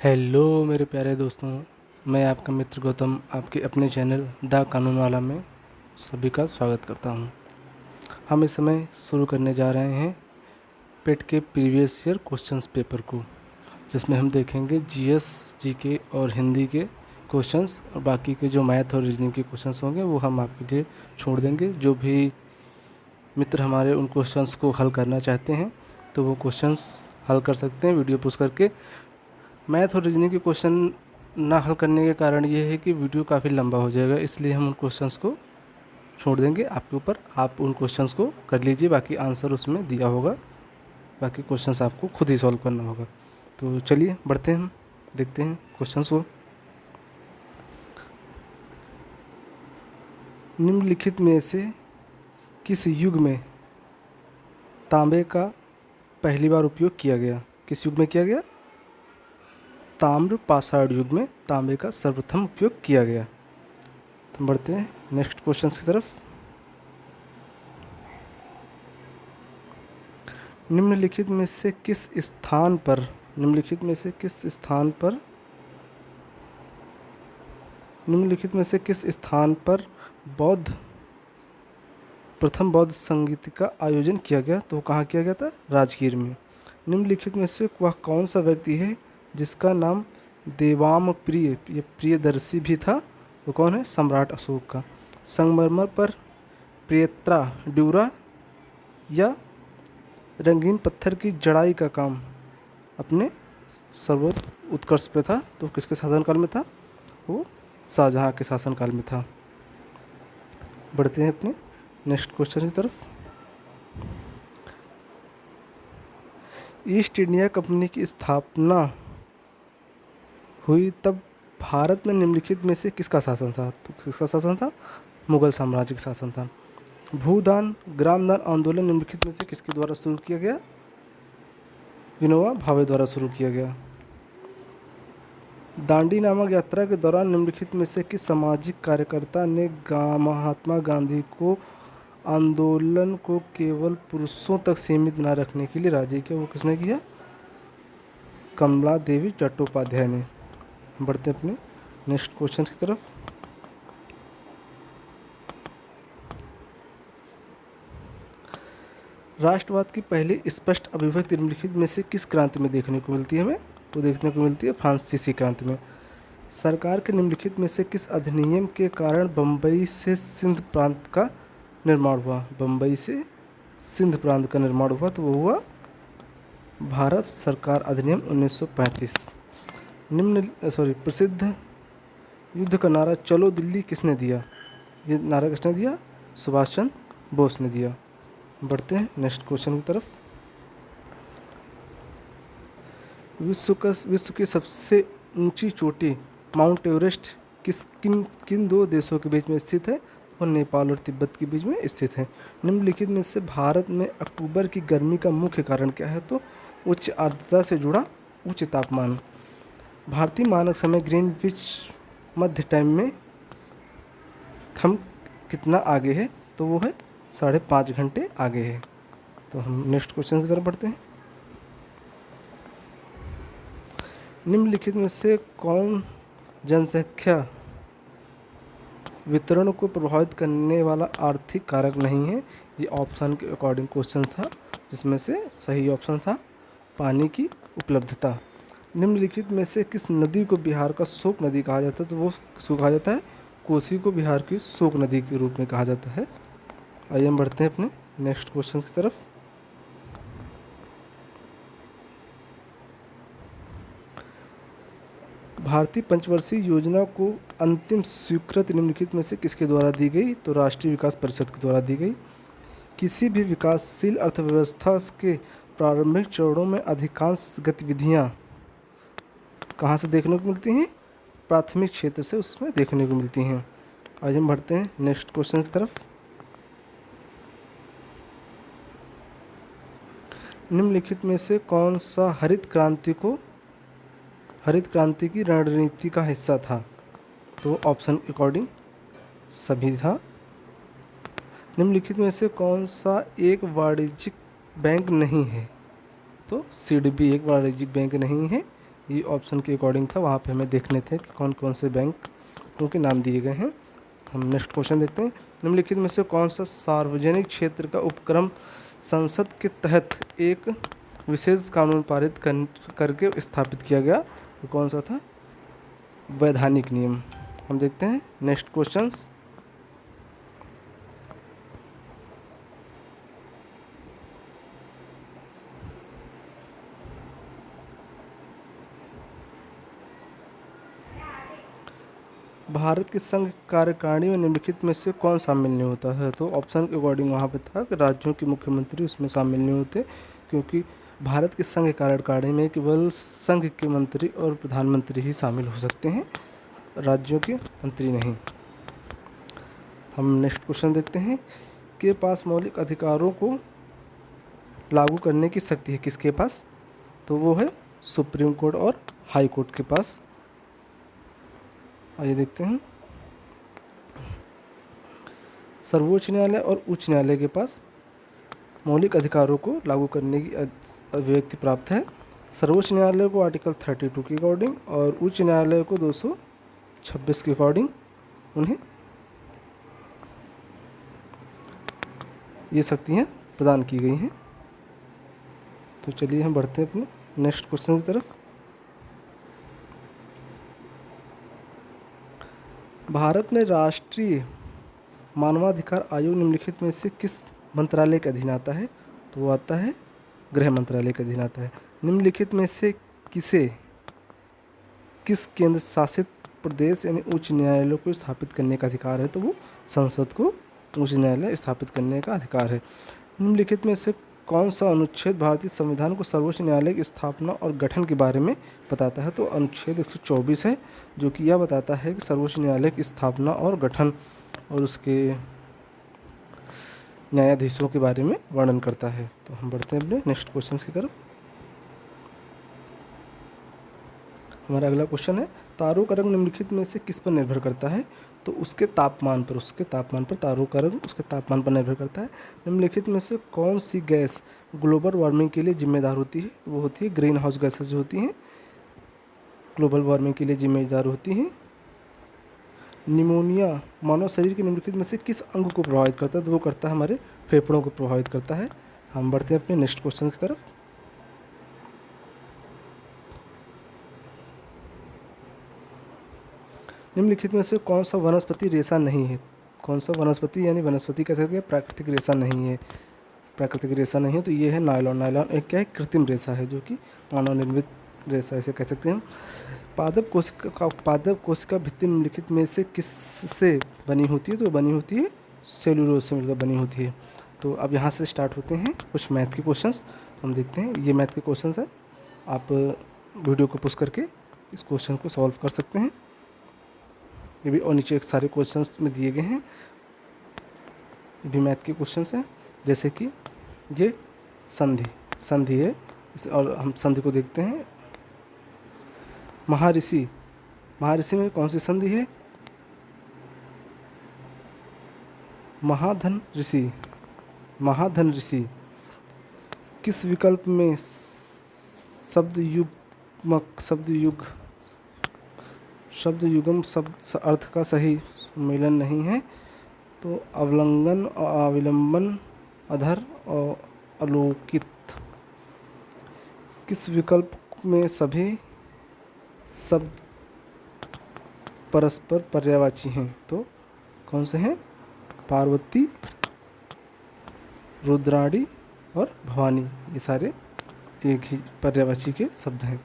Hello मेरे प्यारे दोस्तों, मैं आपका मित्र गौतम आपके अपने चैनल द कानून वाला में सभी का स्वागत करता हूं। हम इस समय शुरू करने जा रहे हैं पेट के प्रीवियस ईयर क्वेश्चंस पेपर को, जिसमें हम देखेंगे जीएस, जीके और हिंदी के क्वेश्चंस, और बाकी के जो मैथ और रीजनिंग के क्वेश्चंस होंगे वो हम आपके लिए छोड़ देंगे। जो भी मित्र हमारे उन क्वेश्चंस को हल करना चाहते हैं तो वो क्वेश्चंस हल कर सकते हैं वीडियो पोस्ट करके। मैथ और रीजनिंग के क्वेश्चन ना हल करने के कारण ये है कि वीडियो काफ़ी लंबा हो जाएगा, इसलिए हम उन क्वेश्चंस को छोड़ देंगे आपके ऊपर। आप उन क्वेश्चंस को कर लीजिए, बाकी आंसर उसमें दिया होगा, बाकी क्वेश्चंस आपको खुद ही सॉल्व करना होगा। तो चलिए बढ़ते हैं, हम देखते हैं क्वेश्चंस को। निम्नलिखित में से किस युग में तांबे का पहली बार उपयोग किया गया? किस युग में किया गया? ताम्र पाषाण युग में तांबे का सर्वप्रथम उपयोग किया गया। तो बढ़ते हैं नेक्स्ट क्वेश्चन की तरफ। निम्नलिखित में से किस स्थान पर निम्नलिखित में से किस स्थान पर प्रथम बौद्ध संगीत का आयोजन किया गया? तो कहाँ किया गया था? राजगीर में। निम्नलिखित में से वह कौन सा व्यक्ति है जिसका नाम देवाम प्रिय, ये प्रियदर्शी भी था? वो कौन है? सम्राट अशोक का। संगमरमर पर प्रियत्रा ड्यूरा या रंगीन पत्थर की जड़ाई का काम अपने सर्वोच्च उत्कर्ष पे था, तो किसके शासनकाल में था? वो शाहजहाँ के शासनकाल में था। बढ़ते हैं अपने नेक्स्ट क्वेश्चन की तरफ। ईस्ट इंडिया कंपनी की स्थापना हुई तब भारत में निम्नलिखित में से किसका शासन था? तो किसका शासन था? मुगल साम्राज्य का शासन था। भूदान ग्रामदान आंदोलन निम्नलिखित में से किसके द्वारा शुरू किया गया? विनोबा भावे द्वारा शुरू किया गया। दांडी नामक यात्रा के दौरान निम्नलिखित में से किस सामाजिक कार्यकर्ता ने महात्मा गांधी को आंदोलन को केवल पुरुषों तक सीमित न रखने के लिए राजी किया? वो किसने किया? कमला देवी चट्टोपाध्याय ने। बढ़ते अपने नेक्स्ट क्वेश्चन की तरफ। राष्ट्रवाद की पहली स्पष्ट अभिव्यक्ति निम्नलिखित में से किस क्रांति में देखने को मिलती है? हमें वो देखने को मिलती है फ्रांसीसी क्रांति में। सरकार के निम्नलिखित में से किस अधिनियम के कारण बम्बई से सिंध प्रांत का निर्माण हुआ? बम्बई से सिंध प्रांत का निर्माण हुआ, तो वो हुआ भारत सरकार अधिनियम 1935। प्रसिद्ध युद्ध का नारा चलो दिल्ली किसने दिया? ये नारा किसने दिया? सुभाष चंद्र बोस ने दिया। बढ़ते हैं नेक्स्ट क्वेश्चन की तरफ। विश्व की सबसे ऊंची चोटी माउंट एवरेस्ट किन दो देशों के बीच में स्थित है? और नेपाल और तिब्बत के बीच में स्थित है। निम्नलिखित में से भारत में अक्टूबर की गर्मी का मुख्य कारण क्या है? तो उच्च आर्द्रता से जुड़ा उच्च तापमान। भारतीय मानक समय ग्रीनविच मध्य टाइम में हम कितना आगे है? तो वो है 5.5 घंटे आगे है। तो हम नेक्स्ट क्वेश्चन की तरफ बढ़ते हैं। निम्नलिखित में से कौन जनसंख्या वितरण को प्रभावित करने वाला आर्थिक कारक नहीं है? ये ऑप्शन के अकॉर्डिंग क्वेश्चन था, जिसमें से सही ऑप्शन था पानी की उपलब्धता। निम्नलिखित में से किस नदी को बिहार का शोक नदी कहा जाता है? तो वो किसको कहा जाता है? कोसी को बिहार की शोक नदी के रूप में कहा जाता है। आइए हम बढ़ते हैं अपने नेक्स्ट क्वेश्चन की तरफ। भारतीय पंचवर्षीय योजना को अंतिम स्वीकृति निम्नलिखित में से किसके द्वारा दी गई? तो राष्ट्रीय विकास परिषद के द्वारा दी गई। किसी भी विकासशील अर्थव्यवस्था के प्रारंभिक चरणों में अधिकांश गतिविधियां कहाँ से देखने को मिलती हैं? प्राथमिक क्षेत्र से उसमें देखने को मिलती हैं। आज हम बढ़ते हैं नेक्स्ट क्वेश्चन की तरफ। निम्नलिखित में से कौन सा हरित क्रांति की रणनीति का हिस्सा था? तो ऑप्शन के अकॉर्डिंग सभी था। निम्नलिखित में से कौन सा एक वाणिज्यिक बैंक नहीं है? तो सीडीबी एक वाणिज्यिक बैंक नहीं है। ये ऑप्शन के अकॉर्डिंग था, वहाँ पे हमें देखने थे कि कौन कौन से बैंकों के नाम दिए गए हैं। हम नेक्स्ट क्वेश्चन देखते हैं। निम्नलिखित में से कौन सा सार्वजनिक क्षेत्र का उपक्रम संसद के तहत एक विशेष कानून पारित करके स्थापित किया गया? तो कौन सा था? वैधानिक नियम। हम देखते हैं नेक्स्ट क्वेश्चंस। भारत की संघ कार्यकारिणी में निम्नलिखित में से कौन शामिल नहीं होता है? तो ऑप्शन के अकॉर्डिंग वहाँ पे था कि राज्यों के मुख्यमंत्री उसमें शामिल नहीं होते, क्योंकि भारत की संघ कार्यकारिणी में केवल संघ के मंत्री और प्रधानमंत्री ही शामिल हो सकते हैं, राज्यों के मंत्री नहीं। हम नेक्स्ट क्वेश्चन देखते हैं। के पास मौलिक अधिकारों को लागू करने की शक्ति है किसके पास? तो वो है सुप्रीम कोर्ट और हाई कोर्ट के पास। आइए देखते हैं। सर्वोच्च न्यायालय और उच्च न्यायालय के पास मौलिक अधिकारों को लागू करने की अभिव्यक्ति प्राप्त है। सर्वोच्च न्यायालय को आर्टिकल 32 के अकॉर्डिंग और उच्च न्यायालय को 226 के अकॉर्डिंग उन्हें ये शक्तियाँ प्रदान की गई हैं। तो चलिए हम बढ़ते हैं अपने नेक्स्ट क्वेश्चन की तरफ। भारत में राष्ट्रीय मानवाधिकार आयोग निम्नलिखित में से किस मंत्रालय के अधीन आता है? तो वो आता है गृह मंत्रालय के अधीन आता है। निम्नलिखित में से किस केंद्र शासित प्रदेश यानी उच्च न्यायालय को स्थापित करने का अधिकार है? तो वो संसद को उच्च न्यायालय स्थापित करने का अधिकार है। निम्नलिखित में से कौन सा अनुच्छेद भारतीय संविधान को सर्वोच्च न्यायालय की स्थापना और गठन के बारे में बताता है? तो अनुच्छेद 124 है, जो कि यह बताता है कि सर्वोच्च न्यायालय की स्थापना और गठन और उसके न्यायाधीशों के बारे में वर्णन करता है। तो हम बढ़ते हैं अपने नेक्स्ट क्वेश्चन की तरफ। हमारा अगला क्वेश्चन है, तारों का रंग निम्नलिखित में से किस पर निर्भर करता है? तो उसके तापमान पर तारों का रंग उसके तापमान पर निर्भर करता है। निम्नलिखित में से कौन सी गैस ग्लोबल वार्मिंग के लिए जिम्मेदार होती है? वो होती है ग्रीन हाउस गैसेज जो होती हैं, ग्लोबल वार्मिंग के लिए जिम्मेदार होती हैं। निमोनिया मानव शरीर के निम्नलिखित में से किस अंग को प्रभावित करता है? तो वो करता है हमारे फेफड़ों को प्रभावित करता है। हम बढ़ते हैं अपने नेक्स्ट क्वेश्चन की तरफ। निम्नलिखित में से कौन सा वनस्पति रेशा नहीं है? कौन सा वनस्पति यानी वनस्पति कह सकते हैं प्राकृतिक रेशा नहीं है? प्राकृतिक रेशा नहीं है तो ये है नायलॉन। नायलॉन एक क्या है? कृत्रिम रेशा है, जो कि मानव निर्मित रेशा इसे कह सकते हैं। पादप कोशिका भित्ति निम्नलिखित में से किससे बनी होती है? तो बनी होती है सेलुलोज से मिलकर बनी होती है। तो अब यहाँ से स्टार्ट होते हैं कुछ मैथ के क्वेश्चंस। हम देखते हैं, ये मैथ के क्वेश्चंस है, आप वीडियो को पुश करके इस क्वेश्चन को सॉल्व कर सकते हैं। ये भी और नीचे एक सारे क्वेश्चंस में दिए गए हैं, ये भी मैथ के क्वेश्चंस हैं। जैसे कि ये संधि है, और हम संधि को देखते हैं। महाऋषि में कौन सी संधि है? महाधन ऋषि किस विकल्प में शब्द युगम शब्द अर्थ का सही सम्मेलन नहीं है? तो अवलंबन, अविलंबन, अधर और अलोकित। किस विकल्प में सभी शब्द परस्पर पर्यायवाची हैं? तो कौन से हैं? पार्वती, रुद्राणी और भवानी, ये सारे एक ही पर्यायवाची के शब्द हैं।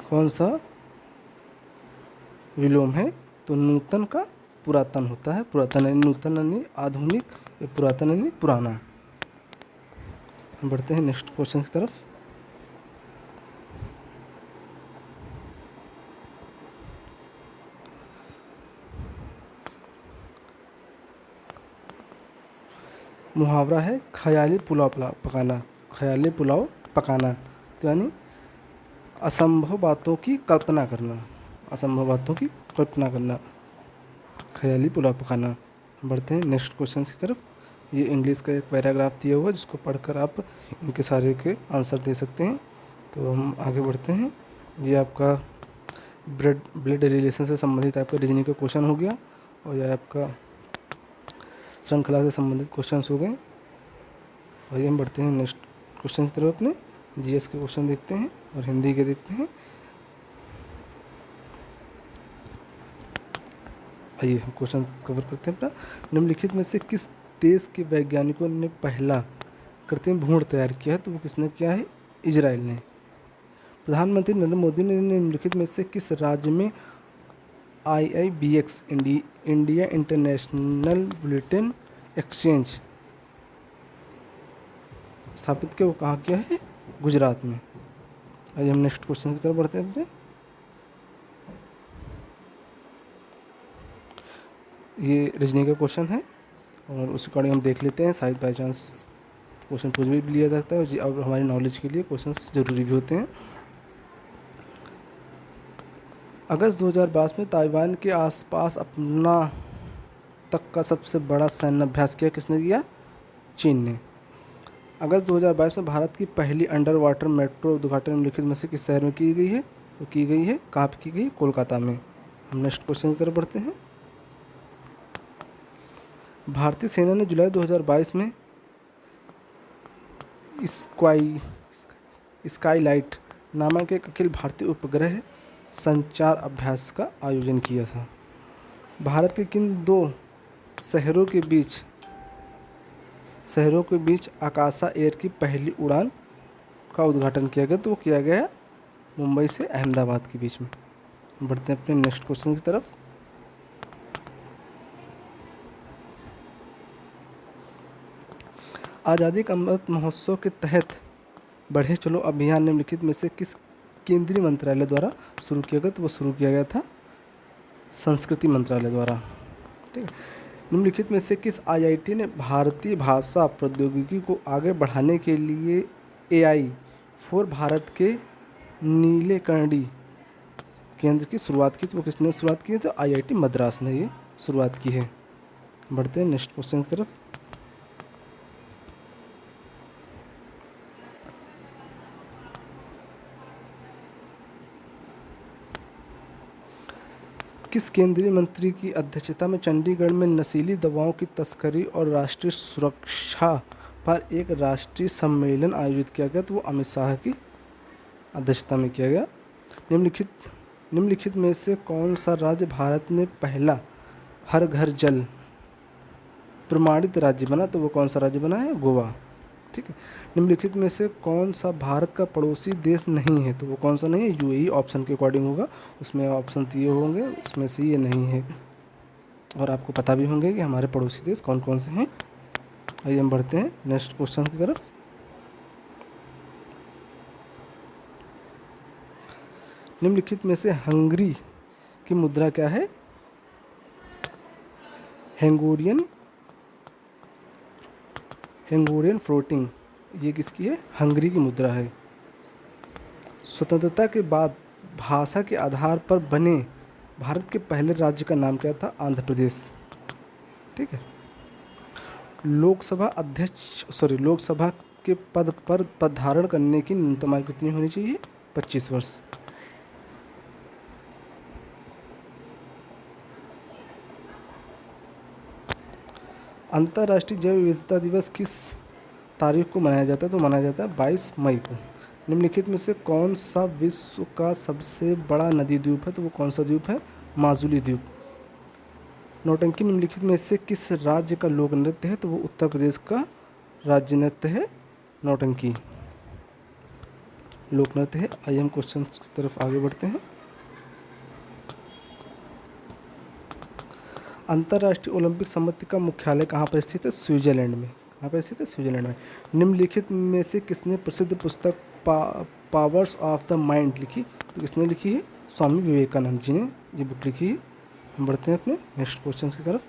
कौन सा विलोम है? तो नूतन का पुरातन होता है। पुरातन यानी नूतन यानी आधुनिक, पुरातन यानी पुराना। हम बढ़ते हैं नेक्स्ट क्वेश्चन की तरफ। मुहावरा है ख्याली पुलाव पकाना। ख्याली पुलाव पकाना तो यानी असंभव बातों की कल्पना करना। असंभव बातों की कल्पना करना, ख्याली पुलाव पकाना। बढ़ते हैं नेक्स्ट क्वेश्चन की तरफ। ये इंग्लिश का एक पैराग्राफ दिया हुआ है, जिसको पढ़कर आप इनके सारे के आंसर दे सकते हैं। तो हम आगे बढ़ते हैं। ये आपका ब्लड ब्लड रिलेशन से संबंधित आपका रीजनिंग का क्वेश्चन हो गया, और यह आपका श्रृंखला से संबंधित क्वेश्चंस हो गए। आइए हम बढ़ते हैं नेक्स्ट क्वेश्चन की तरफ। अपने जीएस के क्वेश्चन देखते हैं और हिंदी के देखते हैं। आइए हम क्वेश्चन कवर करते हैं अपना। निम्नलिखित में से किस देश के वैज्ञानिकों ने पहला कृत्रिम भ्रूण तैयार किया है? तो वो किसने किया है? इजराइल ने। प्रधानमंत्री नरेंद्र मोदी ने निम्नलिखित में से किस राज्य में IIBX India international bulletin exchange स्थापित किया? वो कहाँ किया है? गुजरात में। आइए हम नेक्स्ट क्वेश्चन की तरफ बढ़ते हैं अपने। ये रीजनिंग का क्वेश्चन है और उस अकॉर्डिंग हम देख लेते हैं। शायद बाई चांस क्वेश्चन पूछ भी लिया जाता है और हमारी नॉलेज के लिए क्वेश्चन ज़रूरी भी होते हैं। अगस्त 2022 में ताइवान के आसपास अपना तक का सबसे बड़ा सैन्य अभ्यास किया? किसने किया? चीन ने। अगस्त 2022 में भारत की पहली अंडर वाटर मेट्रो उद्घाटन निम्नलिखित में से किस शहर में की गई है? वो की गई है, कहाँ पर की गई? कोलकाता में। हम नेक्स्ट क्वेश्चन की तरफ बढ़ते हैं। भारतीय सेना ने जुलाई 2022 में स्काईलाइट नामक एक अखिल भारतीय उपग्रह संचार अभ्यास का आयोजन किया था। भारत के किन दो शहरों के बीच आकाशा एयर की पहली उड़ान का उद्घाटन किया गया? तो वो किया गया मुंबई से अहमदाबाद के बीच में। बढ़ते हैं अपने नेक्स्ट क्वेश्चन की तरफ। आज़ादी का अमृत महोत्सव के तहत बढ़े चलो अभियान निम्नलिखित में से किस केंद्रीय मंत्रालय द्वारा शुरू किया गया? तो वो शुरू किया गया था संस्कृति मंत्रालय द्वारा। ठीक है। निम्नलिखित में से किस IIT ने भारतीय भाषा प्रौद्योगिकी को आगे बढ़ाने के लिए AI फॉर भारत के नीलेकर्णी केंद्र की शुरुआत की? तो वो किसने शुरुआत की है? तो IIT मद्रास ने ये शुरुआत की है। बढ़ते हैं नेक्स्ट क्वेश्चन की तरफ। किस केंद्रीय मंत्री की अध्यक्षता में चंडीगढ़ में नशीली दवाओं की तस्करी और राष्ट्रीय सुरक्षा पर एक राष्ट्रीय सम्मेलन आयोजित किया गया? तो वो अमित शाह की अध्यक्षता में किया गया। निम्नलिखित में से कौन सा राज्य भारत में पहला हर घर जल प्रमाणित राज्य बना? तो वो कौन सा राज्य बना है? गोवा। ठीक है। निम्नलिखित में से कौन सा भारत का पड़ोसी देश नहीं है? तो वो कौन सा नहीं है? UAE ऑप्शन के अकॉर्डिंग होगा, उसमें ऑप्शन दिए होंगे, उसमें से ये नहीं है। और आपको पता भी होंगे कि हमारे पड़ोसी देश कौन कौन से हैं। आइए हम बढ़ते हैं नेक्स्ट क्वेश्चन की तरफ। निम्नलिखित में से हंगरी की मुद्रा क्या है? हेंगोरियन फ्लोटिंग। ये किसकी है? हंगरी की मुद्रा है। स्वतंत्रता के बाद भाषा के आधार पर बने भारत के पहले राज्य का नाम क्या था? आंध्र प्रदेश। ठीक है। लोकसभा के पद पर पदधारण करने की न्यूनतम आयु कितनी होनी चाहिए? 25 वर्ष। अंतर्राष्ट्रीय जैव विविधता दिवस किस तारीख को मनाया जाता है? तो मनाया जाता है 22 मई को। निम्नलिखित में से कौन सा विश्व का सबसे बड़ा नदी द्वीप है? तो वो कौन सा द्वीप है? माजुली द्वीप। नौटंकी निम्नलिखित में से किस राज्य का लोक नृत्य है? तो वो उत्तर प्रदेश का राज्य नृत्य है नौटंकी, लोक नृत्य है। आइए हम क्वेश्चन की तरफ आगे बढ़ते हैं। अंतर्राष्ट्रीय ओलंपिक समिति का मुख्यालय कहाँ पर स्थित है? स्विट्जरलैंड में। कहाँ पर स्थित है? स्विट्जरलैंड में। निम्नलिखित में से किसने प्रसिद्ध पुस्तक पावर्स ऑफ द माइंड लिखी? तो किसने लिखी है? स्वामी विवेकानंद जी ने ये बुक लिखी है। हम बढ़ते हैं अपने नेक्स्ट क्वेश्चन की तरफ।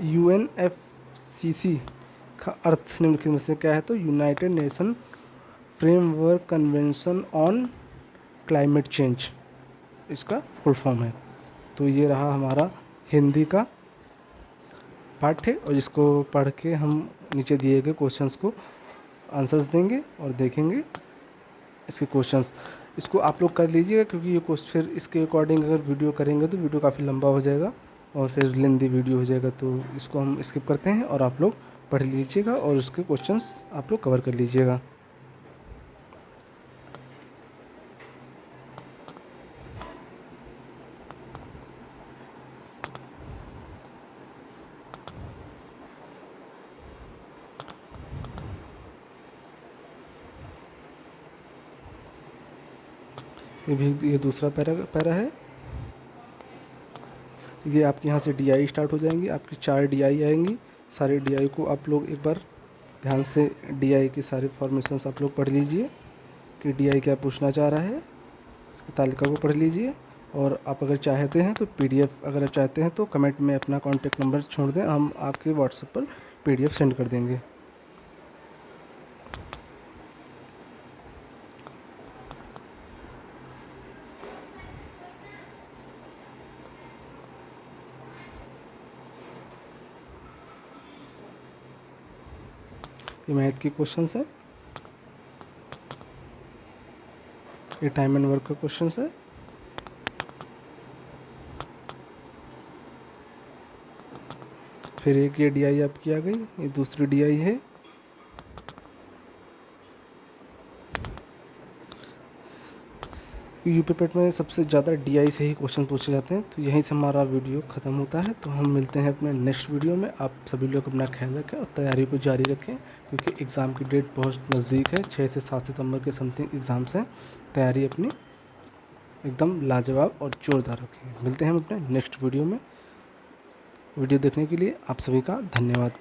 UNFCCC का अर्थ निम्नलिखित में से क्या है? तो United nation framework convention on climate change इसका फुल फॉर्म है। तो ये रहा हमारा हिंदी का पाठ है और इसको पढ़ के हम नीचे दिए गए क्वेश्चंस को आंसर्स देंगे और देखेंगे इसके क्वेश्चंस। इसको आप लोग कर लीजिएगा, क्योंकि ये क्वेश्चन फिर इसके अकॉर्डिंग अगर वीडियो करेंगे तो वीडियो काफ़ी लंबा हो जाएगा और फिर लेंदी वीडियो हो जाएगा, तो इसको हम स्किप करते हैं और आप लोग पढ़ लीजिएगा और उसके क्वेश्चंस आप लोग कवर कर लीजिएगा। ये दूसरा पैरा है। ये आपके यहाँ से DI स्टार्ट हो जाएंगी, आपकी 4 DI आएंगी। सारे DI को आप लोग एक बार ध्यान से DI की सारे फॉर्मेशंस आप लोग पढ़ लीजिए कि DI क्या पूछना चाह रहा है, इसकी तालिका को पढ़ लीजिए। और आप अगर चाहते हैं तो PDF, अगर आप चाहते हैं तो कमेंट में अपना कॉन्टैक्ट नंबर छोड़ दें, हम आपके व्हाट्सएप पर PDF सेंड कर देंगे। ये मैथ के क्वेश्चंस है, ये टाइम एंड वर्क का क्वेश्चंस है। फिर एक ये DI आपकी आ गई, ये दूसरी DI है। यूपी पेट में सबसे ज़्यादा DI से ही क्वेश्चन पूछे जाते हैं। तो यहीं से हमारा वीडियो ख़त्म होता है, तो हम मिलते हैं अपने नेक्स्ट वीडियो में। आप सभी लोग अपना ख्याल रखें और तैयारी को जारी रखें, क्योंकि एग्ज़ाम की डेट बहुत नज़दीक है। 6 से 7 सितंबर के समथिंग एग्ज़ाम्स हैं। तैयारी अपनी एकदम लाजवाब और ज़ोरदार रखें। मिलते हैं हम अपने नेक्स्ट वीडियो में। वीडियो देखने के लिए आप सभी का धन्यवाद।